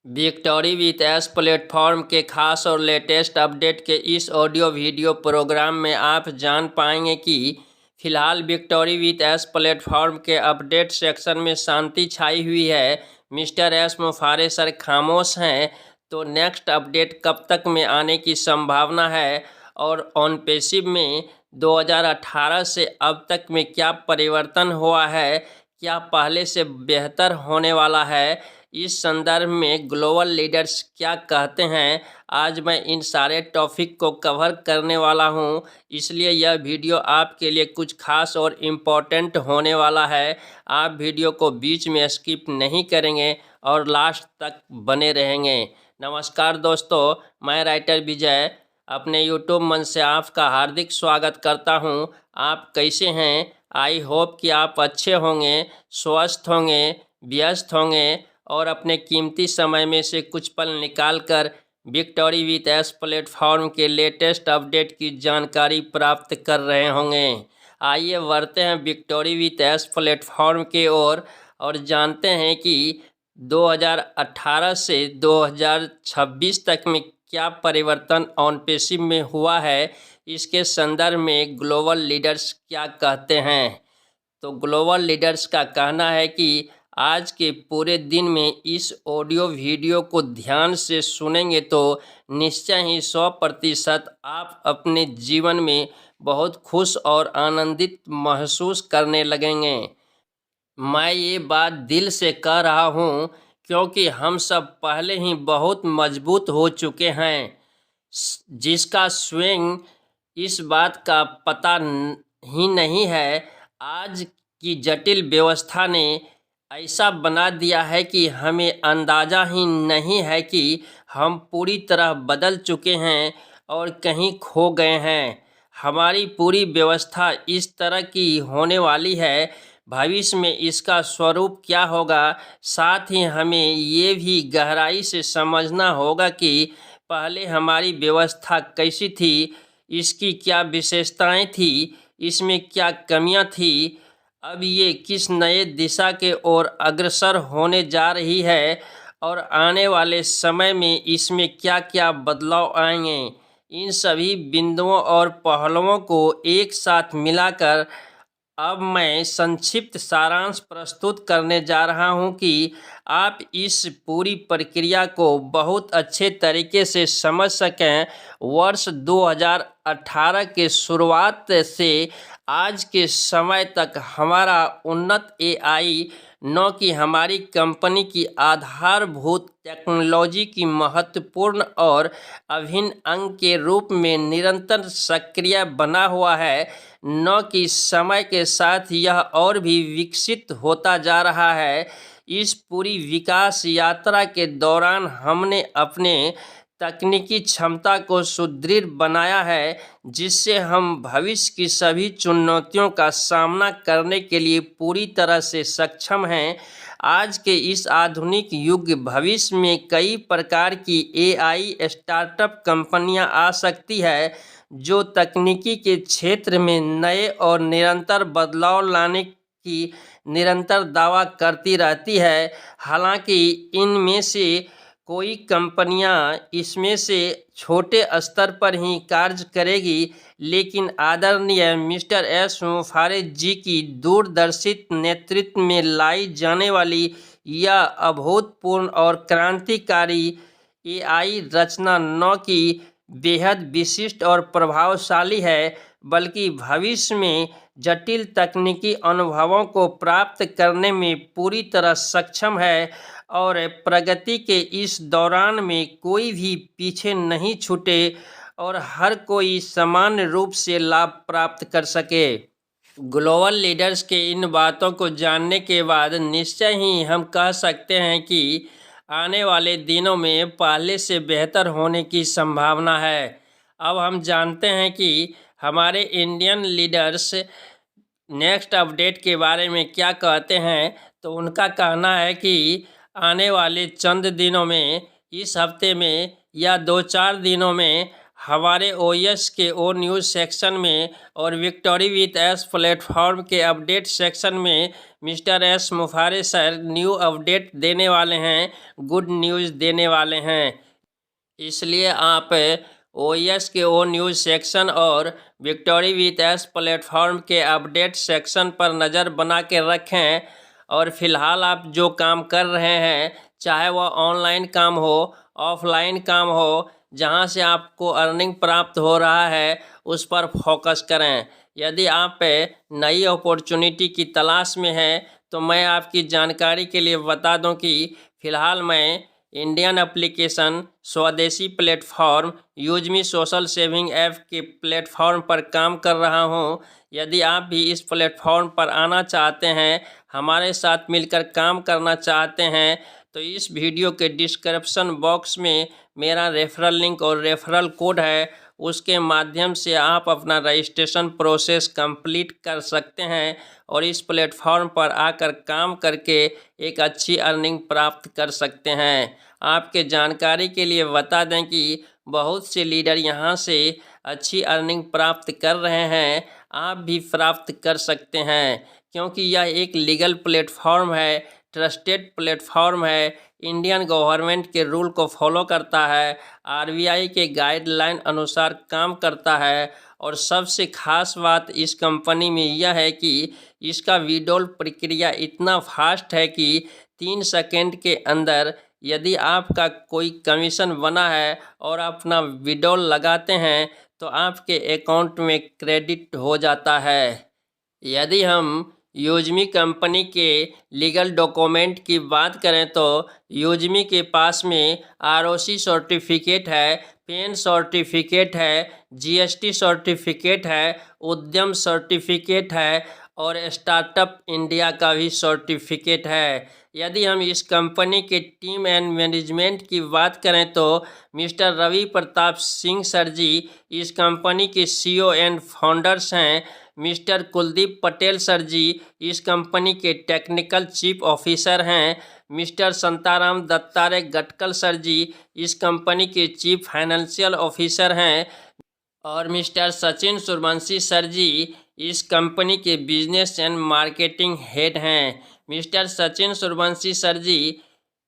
Victory with S platform के खास और लेटेस्ट अपडेट के इस ऑडियो वीडियो प्रोग्राम में आप जान पाएंगे कि फिलहाल विक्टोरी विथ एस प्लेटफॉर्म के अपडेट सेक्शन में शांति छाई हुई है। मिस्टर एस मुफारे सर खामोश हैं, तो नेक्स्ट अपडेट कब तक में आने की संभावना है और ऑन पैसिव में 2018 से अब तक में क्या परिवर्तन हुआ है, क्या पहले से बेहतर होने वाला है, इस संदर्भ में ग्लोबल लीडर्स क्या कहते हैं, आज मैं इन सारे टॉपिक को कवर करने वाला हूं। इसलिए यह वीडियो आपके लिए कुछ खास और इम्पोर्टेंट होने वाला है। आप वीडियो को बीच में स्किप नहीं करेंगे और लास्ट तक बने रहेंगे। नमस्कार दोस्तों, मैं राइटर विजय अपने यूट्यूब मंच से आपका हार्दिक स्वागत करता हूं। आप कैसे हैं? आई होप कि आप अच्छे होंगे, स्वस्थ होंगे, व्यस्त होंगे और अपने कीमती समय में से कुछ पल निकालकर विक्टोरी विथ एस प्लेटफॉर्म के लेटेस्ट अपडेट की जानकारी प्राप्त कर रहे होंगे। आइए बढ़ते हैं विक्टोरी विथ एस प्लेटफॉर्म के ओर और जानते हैं कि 2018 से 2026 तक में क्या परिवर्तन ऑन पैसिव में हुआ है। इसके संदर्भ में ग्लोबल लीडर्स क्या कहते हैं। तो ग्लोबल लीडर्स का कहना है कि आज के पूरे दिन में इस ऑडियो वीडियो को ध्यान से सुनेंगे तो निश्चय ही 100% आप अपने जीवन में बहुत खुश और आनंदित महसूस करने लगेंगे। मैं ये बात दिल से कह रहा हूँ क्योंकि हम सब पहले ही बहुत मजबूत हो चुके हैं, जिसका स्वयं इस बात का पता ही नहीं है। आज की जटिल व्यवस्था ने ऐसा बना दिया है कि हमें अंदाज़ा ही नहीं है कि हम पूरी तरह बदल चुके हैं और कहीं खो गए हैं। हमारी पूरी व्यवस्था इस तरह की होने वाली है, भविष्य में इसका स्वरूप क्या होगा। साथ ही हमें ये भी गहराई से समझना होगा कि पहले हमारी व्यवस्था कैसी थी, इसकी क्या विशेषताएं थी, इसमें क्या कमियां थी, अब ये किस नए दिशा के ओर अग्रसर होने जा रही है और आने वाले समय में इसमें क्या क्या बदलाव आएंगे। इन सभी बिंदुओं और पहलुओं को एक साथ मिलाकर अब मैं संक्षिप्त सारांश प्रस्तुत करने जा रहा हूं कि आप इस पूरी प्रक्रिया को बहुत अच्छे तरीके से समझ सकें। वर्ष 2018 के शुरुआत से आज के समय तक हमारा उन्नत एआई न कि हमारी कंपनी की आधारभूत टेक्नोलॉजी की महत्वपूर्ण और अभिन्न अंग के रूप में निरंतर सक्रिय बना हुआ है, न कि समय के साथ यह और भी विकसित होता जा रहा है। इस पूरी विकास यात्रा के दौरान हमने अपने तकनीकी क्षमता को सुदृढ़ बनाया है, जिससे हम भविष्य की सभी चुनौतियों का सामना करने के लिए पूरी तरह से सक्षम हैं। आज के इस आधुनिक युग भविष्य में कई प्रकार की एआई स्टार्टअप कंपनियां आ सकती है, जो तकनीकी के क्षेत्र में नए और निरंतर बदलाव लाने की निरंतर दावा करती रहती है। हालांकि इनमें से कोई कंपनियां इसमें से छोटे स्तर पर ही कार्य करेगी, लेकिन आदरणीय मिस्टर एस मुफारे जी की दूरदर्शित नेतृत्व में लाई जाने वाली यह अभूतपूर्व और क्रांतिकारी एआई रचना न कि बेहद विशिष्ट और प्रभावशाली है, बल्कि भविष्य में जटिल तकनीकी अनुभवों को प्राप्त करने में पूरी तरह सक्षम है और प्रगति के इस दौरान में कोई भी पीछे नहीं छूटे और हर कोई समान रूप से लाभ प्राप्त कर सके। ग्लोबल लीडर्स के इन बातों को जानने के बाद निश्चय ही हम कह सकते हैं कि आने वाले दिनों में पहले से बेहतर होने की संभावना है। अब हम जानते हैं कि हमारे इंडियन लीडर्स नेक्स्ट अपडेट के बारे में क्या कहते हैं। तो उनका कहना है कि आने वाले चंद दिनों में, इस हफ्ते में या 2-4 दिनों में हमारे ओएस के ओ न्यूज़ सेक्शन में और विक्टोरी विथ एस प्लेटफॉर्म के अपडेट सेक्शन में mister S मुफारे sir new update देने वाले हैं, गुड न्यूज़ देने वाले हैं। इसलिए आप ओएस के ओ न्यूज़ सेक्शन और विक्टोरी विथ एस प्लेटफॉर्म के अपडेट सेक्शन पर नज़र बना के रखें। और फिलहाल आप जो काम कर रहे हैं, चाहे वह ऑनलाइन काम हो, ऑफलाइन काम हो, जहां से आपको अर्निंग प्राप्त हो रहा है उस पर फोकस करें। यदि आप नई अपॉर्चुनिटी की तलाश में हैं तो मैं आपकी जानकारी के लिए बता दूं कि फ़िलहाल मैं इंडियन एप्लीकेशन स्वदेशी प्लेटफॉर्म यूजमी सोशल सेविंग ऐप के प्लेटफॉर्म पर काम कर रहा हूं। यदि आप भी इस प्लेटफॉर्म पर आना चाहते हैं, हमारे साथ मिलकर काम करना चाहते हैं, तो इस वीडियो के डिस्क्रिप्शन बॉक्स में मेरा रेफरल लिंक और रेफरल कोड है, उसके माध्यम से आप अपना रजिस्ट्रेशन प्रोसेस कंप्लीट कर सकते हैं और इस प्लेटफॉर्म पर आकर काम करके एक अच्छी अर्निंग प्राप्त कर सकते हैं। आपके जानकारी के लिए बता दें कि बहुत से लीडर यहां से अच्छी अर्निंग प्राप्त कर रहे हैं, आप भी प्राप्त कर सकते हैं, क्योंकि यह एक लीगल प्लेटफॉर्म है, ट्रस्टेड प्लेटफॉर्म है, इंडियन गवर्नमेंट के रूल को फॉलो करता है, आरबीआई के गाइडलाइन अनुसार काम करता है। और सबसे खास बात इस कंपनी में यह है कि इसका विड्रॉल प्रक्रिया इतना फास्ट है कि 3 सेकंड के अंदर यदि आपका कोई कमीशन बना है और अपना विड्रॉल लगाते हैं तो आपके अकाउंट में क्रेडिट हो जाता है। यदि हम यूजमी कंपनी के लीगल डॉक्यूमेंट की बात करें तो यूजमी के पास में आरओसी सर्टिफिकेट है, पेन सर्टिफिकेट है, जीएसटी सर्टिफिकेट है, उद्यम सर्टिफिकेट है और स्टार्टअप इंडिया का भी सर्टिफिकेट है। यदि हम इस कंपनी के टीम एंड मैनेजमेंट की बात करें तो मिस्टर रवि प्रताप सिंह सर जी इस कंपनी के सीईओ एंड फाउंडर्स हैं। मिस्टर कुलदीप पटेल सर जी इस कंपनी के टेक्निकल चीफ ऑफिसर हैं। मिस्टर संताराम दत्तात्रेय गटकल सर जी इस कंपनी के चीफ फाइनेंशियल ऑफिसर हैं और मिस्टर सचिन सूर्यवंशी सर जी इस कंपनी के बिजनेस एंड मार्केटिंग हेड हैं। मिस्टर सचिन सूर्यवंशी सर जी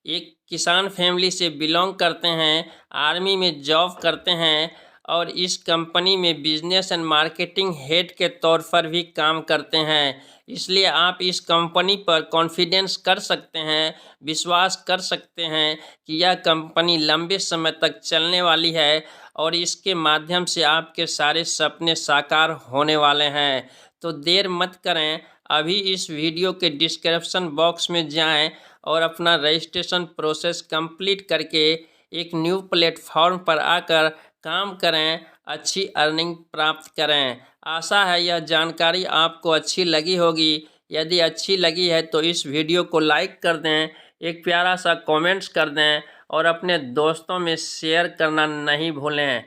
एक किसान फैमिली से बिलोंग करते हैं, आर्मी में जॉब करते हैं और इस कंपनी में बिजनेस एंड मार्केटिंग हेड के तौर पर भी काम करते हैं। इसलिए आप इस कंपनी पर कॉन्फिडेंस कर सकते हैं, विश्वास कर सकते हैं कि यह कंपनी लंबे समय तक चलने वाली है और इसके माध्यम से आपके सारे सपने साकार होने वाले हैं। तो देर मत करें, अभी इस वीडियो के डिस्क्रिप्शन बॉक्स में जाएं और अपना रजिस्ट्रेशन प्रोसेस कंप्लीट करके एक न्यू प्लेटफॉर्म पर आकर काम करें, अच्छी अर्निंग प्राप्त करें। आशा है यह जानकारी आपको अच्छी लगी होगी। यदि अच्छी लगी है तो इस वीडियो को लाइक कर दें, एक प्यारा सा कमेंट्स कर दें और अपने दोस्तों में शेयर करना नहीं भूलें।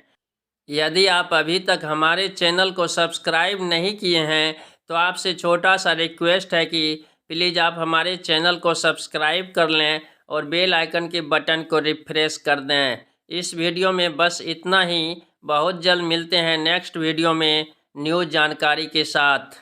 यदि आप अभी तक हमारे चैनल को सब्सक्राइब नहीं किए हैं तो आपसे छोटा सा रिक्वेस्ट है कि प्लीज़ आप हमारे चैनल को सब्सक्राइब कर लें और बेल आइकन के बटन को रिफ्रेश कर दें। इस वीडियो में बस इतना ही। बहुत जल्द मिलते हैं नेक्स्ट वीडियो में न्यू जानकारी के साथ।